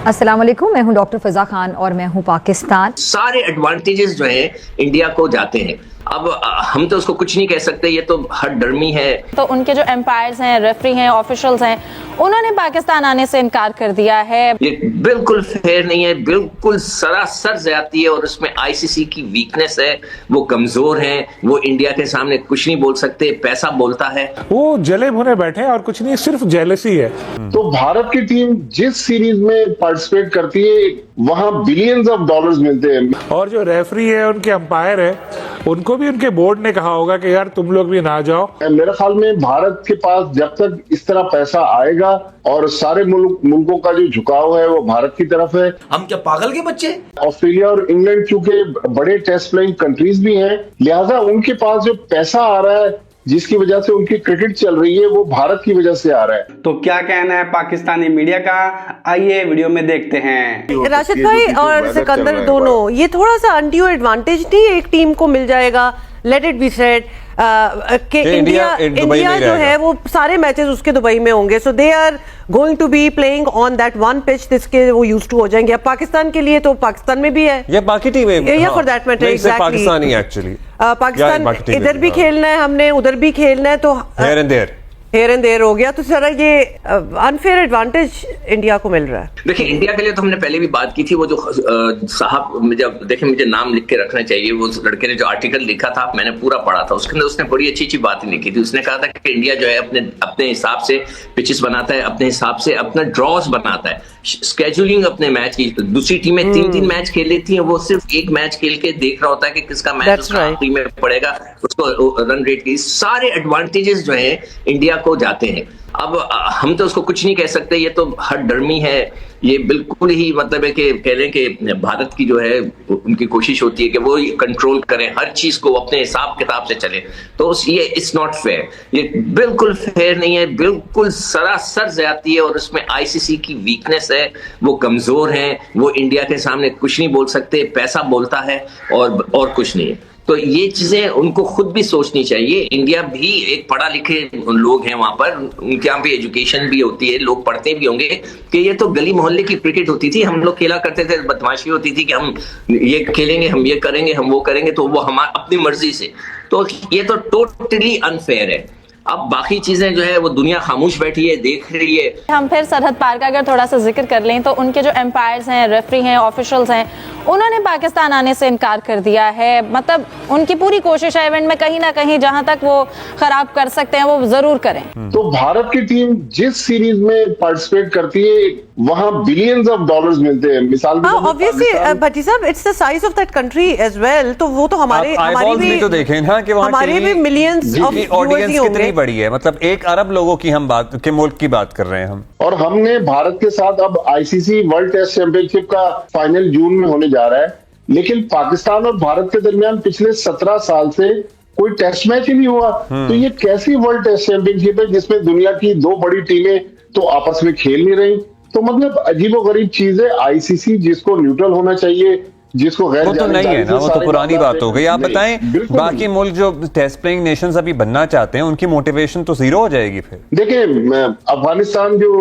अस्सलाम वालेकुम, मैं हूं डॉक्टर फ़िज़ा खान और मैं हूं पाकिस्तान। सारे एडवांटेजेस जो हैं इंडिया को जाते हैं। अब हम तो उसको कुछ नहीं कह सकते, ये तो हर डर्मी है। तो उनके जो एम्पायर्स हैं, रेफरी हैं, ऑफिशियल्स हैं, उन्होंने पाकिस्तान आने से इनकार कर दिया है। ये बिल्कुल फेयर नहीं है, बिल्कुल सरासर ज्यादती है और उसमें आईसीसी की वीकनेस है। वो कमजोर हैं, वो इंडिया के सामने कुछ नहीं बोल सकते, पैसा बोलता है। वो जले भुने बैठे हैं और कुछ नहीं, सिर्फ जेलसी है। तो भारत की टीम जिस सीरीज में पार्टिसिपेट करती है वहां बिलियंस ऑफ डॉलर्स मिलते हैं। और जो रेफरी है, उनके अंपायर है, उनको भी उनके बोर्ड ने कहा होगा कि यार तुम लोग भी ना जाओ। मेरे ख्याल में भारत के पास जब तक इस तरह पैसा आएगा और सारे मुल्कों का जो झुकाव है वो भारत की तरफ है। हम क्या पागल के बच्चे? ऑस्ट्रेलिया और इंग्लैंड चूंकि बड़े टेस्ट प्लेइंग कंट्रीज भी हैं, लिहाजा उनके पास जो पैसा आ रहा है जिसकी वजह से उनकी क्रिकेट चल रही है वो भारत की वजह से आ रहा है। तो क्या कहना है पाकिस्तानी मीडिया का, आइए वीडियो में देखते हैं। राशिद भाई और सिकंदर दोनों, ये थोड़ा सा अनड्यू एडवांटेज नहीं एक टीम को मिल जाएगा? लेट इट बी सेड कि इंडिया जो है वो सारे मैचेस उसके दुबई में होंगे, so they are going to be playing on that one pitch जिसके वो यूज्ड टू हो जाएंगे। अब पाकिस्तान के लिए तो पाकिस्तान में भी है या बाकी टीमें, या for that matter exactly Pakistani actually Pakistan इधर भी खेलना है, हमने उधर भी खेलना है, तो हेयर एंड देयर हो गया। तो सारा ये अनफेयर एडवांटेज इंडिया को मिल रहा है। देखिए, इंडिया के लिए तो हमने पहले भी बात की थी। वो जो साहब, जब देखें, मुझे नाम लिख के रखना चाहिए, वो लड़के ने जो आर्टिकल लिखा था मैंने पूरा पढ़ा था, उसके अंदर उसने बड़ी अच्छी अच्छी बातें लिखी थी। उसने कहा था कि इंडिया जो है अपने हिसाब से पिचेस बनाता है, अपने हिसाब से अपना ड्रॉज बनाता है, स्केड्यूलिंग अपने मैच की। दूसरी टीमें तीन मैच खेल लेती हैं, वो सिर्फ एक मैच खेल के देख रहा होता है कि किसका मैच उसका आखिरी में पड़ेगा, उसको रन रेट की। सारे एडवांटेजेस जो है इंडिया को जाते हैं। अब हम तो उसको कुछ नहीं कह सकते, ये तो हर डर्मी है। ये बिल्कुल ही मतलब है कि कह लें कि भारत की जो है उनकी कोशिश होती है कि वो कंट्रोल करें हर चीज को, अपने हिसाब किताब से चले। तो ये इट्स नॉट फेयर, ये बिल्कुल फेयर नहीं है, बिल्कुल सरासर ज्यादती है और उसमें आईसीसी की वीकनेस है। वो कमजोर हैं, वो इंडिया के सामने कुछ नहीं बोल सकते, पैसा बोलता है और कुछ नहीं है। तो ये चीजें उनको खुद भी सोचनी चाहिए। इंडिया भी एक पढ़ा लिखे लोग हैं वहां पर, उनके यहाँ पे एजुकेशन भी होती है, लोग पढ़ते भी होंगे कि ये तो गली मोहल्ले की क्रिकेट होती थी, हम लोग खेला करते थे, बदमाशी होती थी कि हम ये खेलेंगे, हम ये करेंगे, हम वो करेंगे, तो वो हमारी अपनी मर्जी से। तो ये तो टोटली अनफेयर है। अब बाकी चीजें जो है वो दुनिया खामोश बैठी है, देख रही है। हम फिर सरहद पार का अगर थोड़ा सा जिक्र कर लें तो उनके जो एम्पायर्स हैं, रेफरी हैं, ऑफिशियल्स हैं, उन्होंने पाकिस्तान आने से इनकार कर दिया है। मतलब उनकी पूरी कोशिश है इवेंट में कहीं ना कहीं जहां तक वो खराब कर सकते हैं वो जरूर करें। तो भारत की टीम जिस सीरीज में पार्टिसिपेट करती है वहां बिलियंस ऑफ डॉलर्स मिलते हैं। मिसाल ऑब्वियसली भट्टी साहब, it's the size of that country as well. तो वो तो हमारी भी तो देखें ना कि हमारे भी मिलियंस ऑफ ऑडियंस कितनी बड़ी है। मतलब 1 अरब लोगों की हम बात के मुल्क की बात कर रहे हैं हम। और हमने भारत के साथ अब आईसीसी वर्ल्ड टेस्ट चैंपियनशिप का फाइनल जून में होने जा रहा है, लेकिन पाकिस्तान और भारत के दरमियान पिछले 17 साल से कोई टेस्ट मैच ही नहीं हुआ। तो ये कैसी वर्ल्ड टेस्ट चैंपियनशिप है जिसमें दुनिया की 2 बड़ी टीमें तो आपस में खेल नहीं रही? तो मतलब अजीबोगरीब चीज है। आईसीसी जिसको न्यूट्रल होना चाहिए, जिसको गैर, वो तो नहीं है ना, वो तो पुरानी बात हो गई। आप बताएं, बाकी मुल्क जो टेस्ट प्लेइंग नेशंस अभी बनना चाहते हैं उनकी मोटिवेशन तो जीरो हो जाएगी फिर। देखिए, अफगानिस्तान जो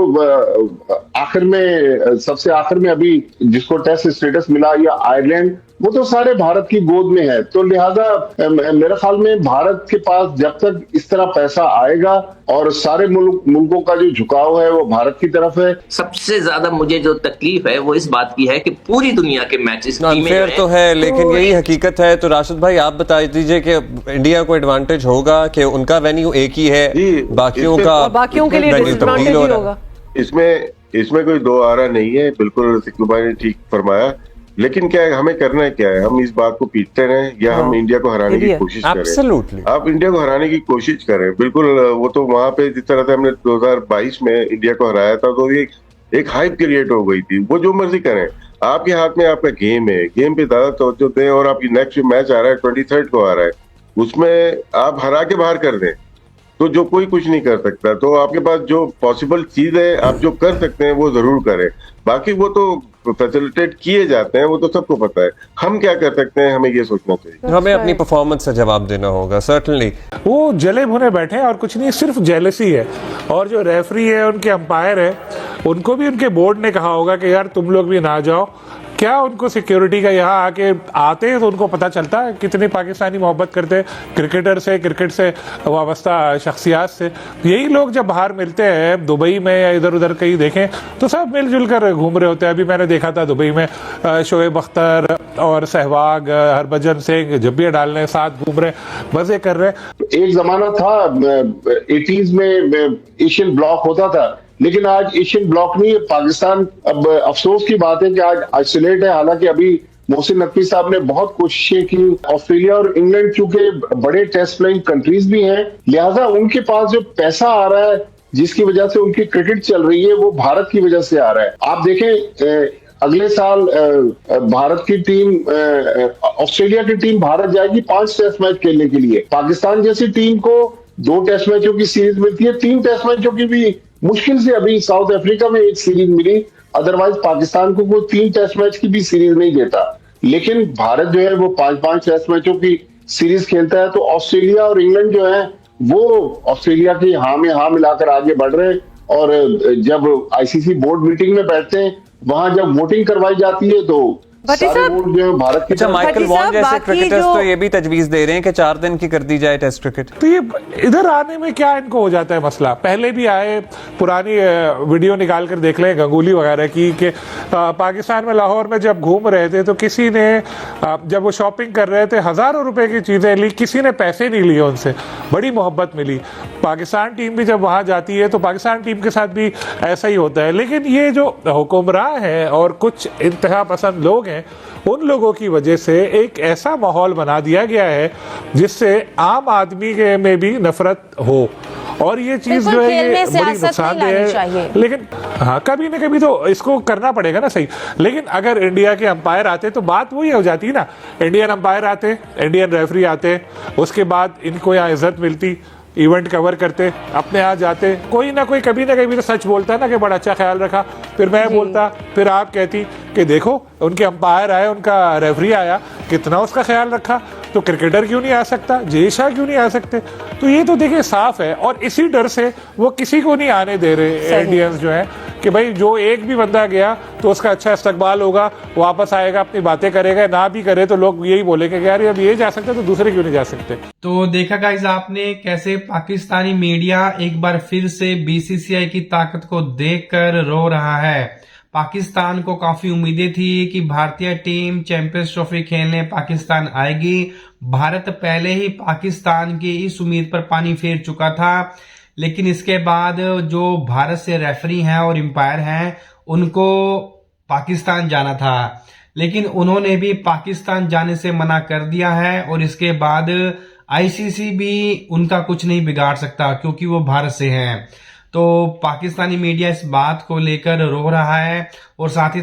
आखिर में सबसे आखिर में अभी जिसको टेस्ट स्टेटस मिला, या आयरलैंड, वो तो सारे भारत की गोद में है। तो लिहाजा मेरे ख्याल में भारत के पास जब तक इस तरह पैसा आएगा और सारे मुल्कों का जो झुकाव है वो भारत की तरफ है। सबसे ज्यादा मुझे जो तकलीफ है वो इस बात की है कि पूरी दुनिया के मैचेस अनफेयर तो है, लेकिन यही हकीकत है। तो राशिद भाई आप बता दीजिए कि इंडिया को एडवांटेज होगा कि उनका वेन्यू एक ही है, बाकियों के लिए डिसएडवांटेज होगा। इसमें कोई दो आरा नहीं है। बिल्कुल सिक्कू भाई ने ठीक फरमाया। लेकिन क्या है, हमें करना है क्या है? हम इस बात को पीटते रहें या हम इंडिया को हराने की कोशिश करें? आप इंडिया को हराने की कोशिश करें, बिल्कुल। वो तो वहां पे जिस तरह से हमने 2022 में इंडिया को हराया था, तो ये एक हाइप क्रिएट हो गई थी। वो जो मर्जी करें, आपके हाथ में आपका गेम है, गेम पे ज्यादा तवज्जो दें। और आपकी नेक्स्ट मैच आ रहा है, 23 को आ रहा है, उसमें आप हरा के बाहर कर दें, तो जो कोई कुछ नहीं कर सकता। तो आपके पास जो पॉसिबल चीज है, आप जो कर सकते हैं वो जरूर करें। बाकी वो तो फैसिलिटेट किए जाते हैं, वो तो सबको पता है। हम क्या कर सकते हैं, हमें ये सोचना चाहिए। हमें अपनी परफॉर्मेंस से जवाब देना होगा। सर्टनली वो जले भुने बैठे हैं और कुछ नहीं, सिर्फ जेलसी है। और जो रेफरी है, उनके अंपायर है, उनको भी उनके बोर्ड ने कहा होगा कि यार तुम लोग भी ना जाओ। क्या उनको सिक्योरिटी का यहाँ आके आते हैं तो उनको पता चलता है कितने पाकिस्तानी मोहब्बत करते हैं क्रिकेटर से, क्रिकेट से वाबस्ता शख्सियात से। यही लोग जब बाहर मिलते हैं दुबई में या इधर उधर कहीं देखें तो सब मिलजुल कर घूम रहे होते हैं। अभी मैंने देखा था दुबई में शोएब अख्तर और सहवाग, हरभजन सिंह जब्बियाँ डालने साथ घूम रहे, मजे कर रहे। एक जमाना था 80s में एशियन ब्लॉक होता था, लेकिन आज एशियन ब्लॉक नहीं है पाकिस्तान। अब अफसोस की बात है कि आज आइसोलेट है। हालांकि अभी मोहसिन नकवी साहब ने बहुत कोशिशें की। ऑस्ट्रेलिया और इंग्लैंड चूंकि बड़े टेस्ट प्लेइंग कंट्रीज भी हैं, लिहाजा उनके पास जो पैसा आ रहा है जिसकी वजह से उनकी क्रिकेट चल रही है वो भारत की वजह से आ रहा है। आप देखें अगले साल भारत की टीम, ऑस्ट्रेलिया की टीम भारत जाएगी 5 टेस्ट मैच खेलने के लिए। पाकिस्तान जैसी टीम को 2 टेस्ट मैचों की सीरीज मिलती है, 3 टेस्ट मैचों की भी मुश्किल से अभी साउथ अफ्रीका में एक सीरीज मिली। अदरवाइज पाकिस्तान को कोई 3 टेस्ट मैच की भी सीरीज नहीं देता। लेकिन भारत जो है वो 5-5 टेस्ट मैचों की सीरीज खेलता है। तो ऑस्ट्रेलिया और इंग्लैंड जो है वो ऑस्ट्रेलिया की हाँ में हाँ मिलाकर आगे बढ़ रहे हैं। और जब आईसीसी बोर्ड मीटिंग में बैठते हैं, वहां जब वोटिंग करवाई जाती है तो भारत की। अच्छा, माइकल वॉन जैसे क्रिकेटर्स तो ये भी तजवीज दे रहे हैं कि 4 दिन की कर दी जाए टेस्ट क्रिकेट। तो ये इधर आने में क्या इनको हो जाता है मसला? पहले भी आए, पुरानी वीडियो निकाल कर देख लें गंगुली वगैरह की कि पाकिस्तान में लाहौर में जब घूम रहे थे तो किसी ने जब वो शॉपिंग कर रहे थे हजारों रुपए की चीजें ली, किसी ने पैसे नहीं लिए उनसे, बड़ी मोहब्बत मिली। पाकिस्तान टीम भी जब वहां जाती है तो पाकिस्तान टीम के साथ भी ऐसा ही होता है। लेकिन ये जो हुक्मरान है और कुछ इंतहा पसंद लोग हैं, उन लोगों की वजह से एक ऐसा माहौल बना दिया गया है जिससे आम आदमी में भी नफरत हो। और ये चीज जो है ये बड़ी नुकसानदेह है। लेकिन हाँ, कभी ना कभी तो इसको करना पड़ेगा ना, सही। लेकिन अगर इंडिया के अंपायर आते तो बात वही हो जाती ना, इंडियन अंपायर आते, इंडियन रेफरी आते, उसके बाद इनको यहाँ इज्जत मिलती, इवेंट कवर करते, अपने यहाँ जाते, कोई ना कोई कभी ना कभी तो सच बोलता है ना कि बड़ा अच्छा ख्याल रखा, फिर मैं बोलता, फिर आप कहती कि देखो उनके अंपायर आए, उनका रेफरी आया, कितना उसका ख्याल रखा, तो क्रिकेटर क्यों नहीं आ सकता, जय शाह क्यों नहीं आ सकते? तो ये तो देखिए साफ है। और इसी डर से वो किसी को नहीं आने दे रहे इंडियंस जो है कि भाई जो एक भी बंदा गया तो उसका अच्छा इस्तकबाल होगा, वापस आएगा, अपनी बातें करेगा, ना भी करे तो लोग यही बोलेंगे यार अब ये जा सकते तो दूसरे क्यों नहीं जा सकते। तो देखा गाइस आपने कैसे पाकिस्तानी मीडिया एक बार फिर से बीसीसीआई की ताकत को देखकर रो रहा है। पाकिस्तान को काफी उम्मीदें थी कि भारतीय टीम चैंपियंस ट्रॉफी खेलने पाकिस्तान आएगी। भारत पहले ही पाकिस्तान की इस उम्मीद पर पानी फेर चुका था, लेकिन इसके बाद जो भारत से रेफरी हैं और एम्पायर हैं उनको पाकिस्तान जाना था, लेकिन उन्होंने भी पाकिस्तान जाने से मना कर दिया है। और इसके बाद आईसीसी भी उनका कुछ नहीं बिगाड़ सकता क्योंकि वो भारत से हैं। तो पाकिस्तानी मीडिया इस बात को लेकर रो रहा है और साथ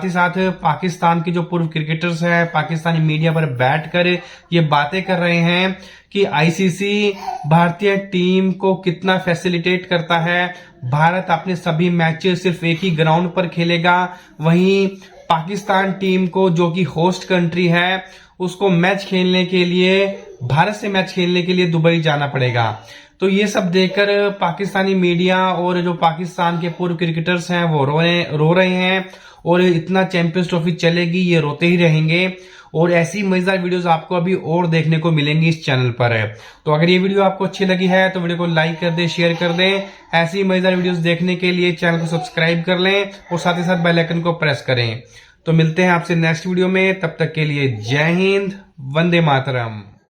ही साथ पाकिस्तान के जो पूर्व क्रिकेटर्स हैं पाकिस्तानी मीडिया पर बैठकर ये बातें कर रहे हैं कि आईसीसी भारतीय टीम को कितना फैसिलिटेट करता है। भारत अपने सभी मैचेस सिर्फ एक ही ग्राउंड पर खेलेगा, वहीं पाकिस्तान टीम को जो कि होस्ट कंट्री है उसको मैच खेलने के लिए, भारत से मैच खेलने के लिए दुबई जाना पड़ेगा। तो ये सब देखकर पाकिस्तानी मीडिया और जो पाकिस्तान के पूर्व क्रिकेटर्स हैं वो रो रहे हैं और इतना चैंपियंस ट्रॉफी चलेगी ये रोते ही रहेंगे। और ऐसी मजेदार वीडियोस आपको अभी और देखने को मिलेंगी इस चैनल पर। तो अगर ये वीडियो आपको अच्छी लगी है तो वीडियो को लाइक कर दें, शेयर कर दें। ऐसी मजेदार वीडियोस देखने के लिए चैनल को सब्सक्राइब कर लें और साथ ही साथ बेल आइकन को प्रेस करें। तो मिलते हैं आपसे नेक्स्ट वीडियो में, तब तक के लिए जय हिंद, वंदे मातरम।